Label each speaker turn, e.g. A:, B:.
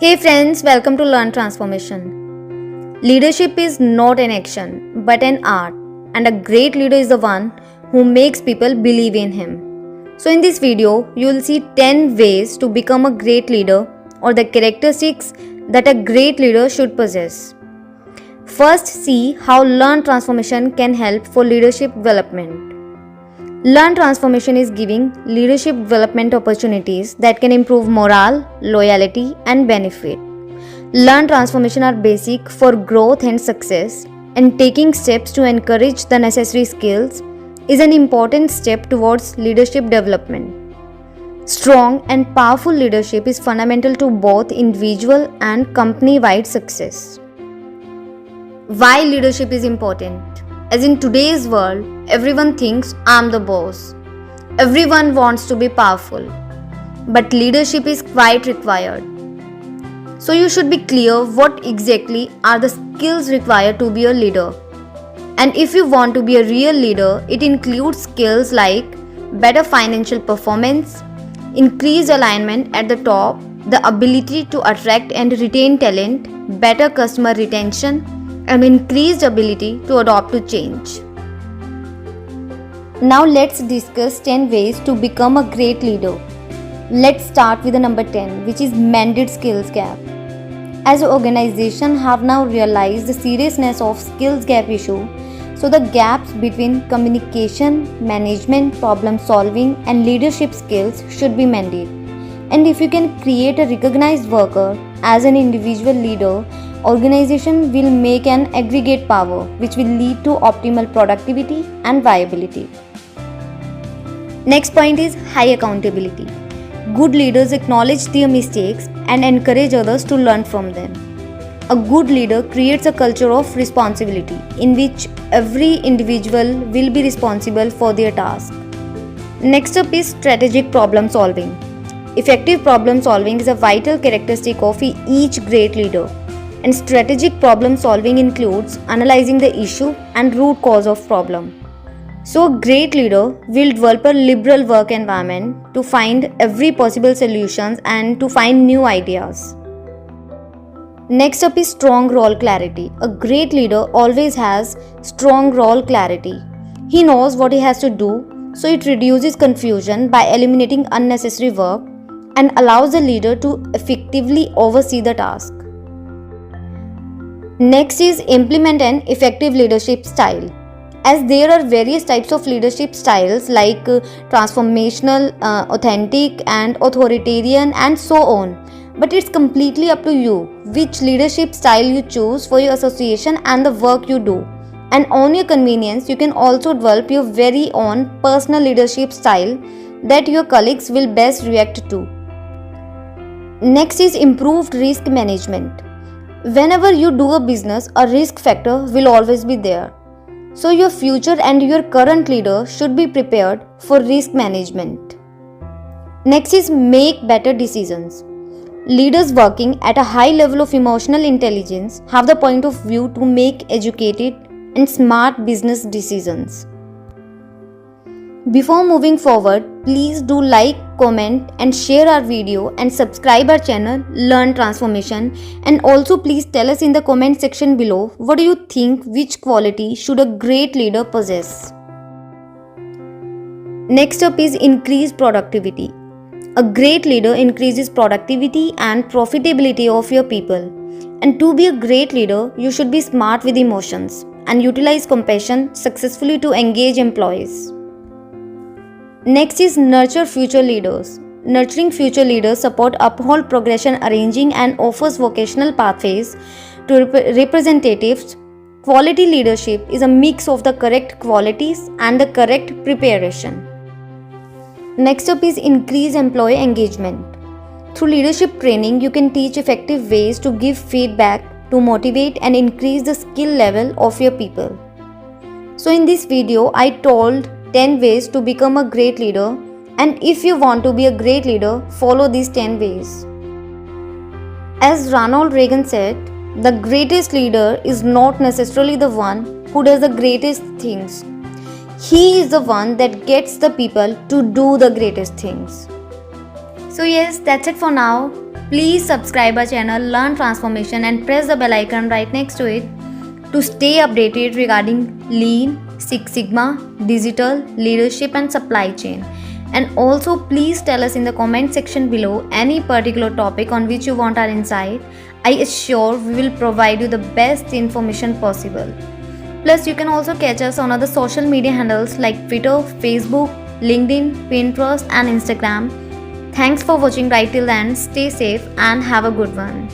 A: Hey friends, welcome to Learn Transformation. Leadership is not an action, but an art, and a great leader is the one who makes people believe in him. So, in this video, you will see 10 ways to become a great leader or the characteristics that a great leader should possess. First, see how Learn Transformation can help for leadership development. Learn Transformation is giving leadership development opportunities that can improve morale, loyalty, and benefit. Learn Transformation are basic for growth and success, and taking steps to encourage the necessary skills is an important step towards leadership development. Strong and powerful leadership is fundamental to both individual and company-wide success. Why leadership is important? As in today's world, everyone thinks I'm the boss. Everyone wants to be powerful. But leadership is quite required. So you should be clear what exactly are the skills required to be a leader. And if you want to be a real leader, it includes skills like better financial performance, increased alignment at the top, the ability to attract and retain talent, better customer retention, and increased ability to adapt to change. Now let's discuss 10 ways to become a great leader. Let's start with the number 10, which is mended skills gap. As organizations have now realized the seriousness of skills gap issue, so the gaps between communication, management, problem solving and leadership skills should be mended. And if you can create a recognized worker as an individual leader, organization will make an aggregate power which will lead to optimal productivity and viability. Next point is high accountability. Good leaders acknowledge their mistakes and encourage others to learn from them. A good leader creates a culture of responsibility in which every individual will be responsible for their task. Next up is strategic problem solving. Effective problem solving is a vital characteristic of each great leader. And strategic problem solving includes analyzing the issue and root cause of problem. So a great leader will develop a liberal work environment to find every possible solutions and to find new ideas. Next up is strong role clarity. A great leader always has strong role clarity. He knows what he has to do, so it reduces confusion by eliminating unnecessary work and allows the leader to effectively oversee the task. Next is implement an effective leadership style. As there are various types of leadership styles like transformational, authentic and authoritarian and so on. But it's completely up to you which leadership style you choose for your association and the work you do. And on your convenience, you can also develop your very own personal leadership style that your colleagues will best react to. Next is improved risk management. Whenever you do a business, a risk factor will always be there. So your future and your current leader should be prepared for risk management. Next is make better decisions. Leaders working at a high level of emotional intelligence have the point of view to make educated and smart business decisions. Before moving forward, please do like, comment and share our video and subscribe our channel Learn Transformation, and also please tell us in the comment section below what do you think, which quality should a great leader possess. Next up is increased productivity. A great leader increases productivity and profitability of your people. And to be a great leader, you should be smart with emotions and utilize compassion successfully to engage employees. Next is nurture future leaders. Nurturing future leaders support uphold progression arranging and offers vocational pathways to representatives. Quality leadership is a mix of the correct qualities and the correct preparation. Next up is increase employee engagement. Through leadership training, you can teach effective ways to give feedback to motivate and increase the skill level of your people. So in this video, I told 10 ways to become a great leader, and if you want to be a great leader, follow these 10 ways. As Ronald Reagan said, the greatest leader is not necessarily the one who does the greatest things. He is the one that gets the people to do the greatest things. So yes, that's it for now. Please subscribe our channel Learn Transformation and press the bell icon right next to it to stay updated regarding Lean, Six Sigma, digital, leadership and supply chain. And also please tell us in the comment section below any particular topic on which you want our insight. I assure we will provide you the best information possible. Plus you can also catch us on other social media handles like Twitter, Facebook, LinkedIn, Pinterest and Instagram. Thanks for watching right till the end. Stay safe and have a good one.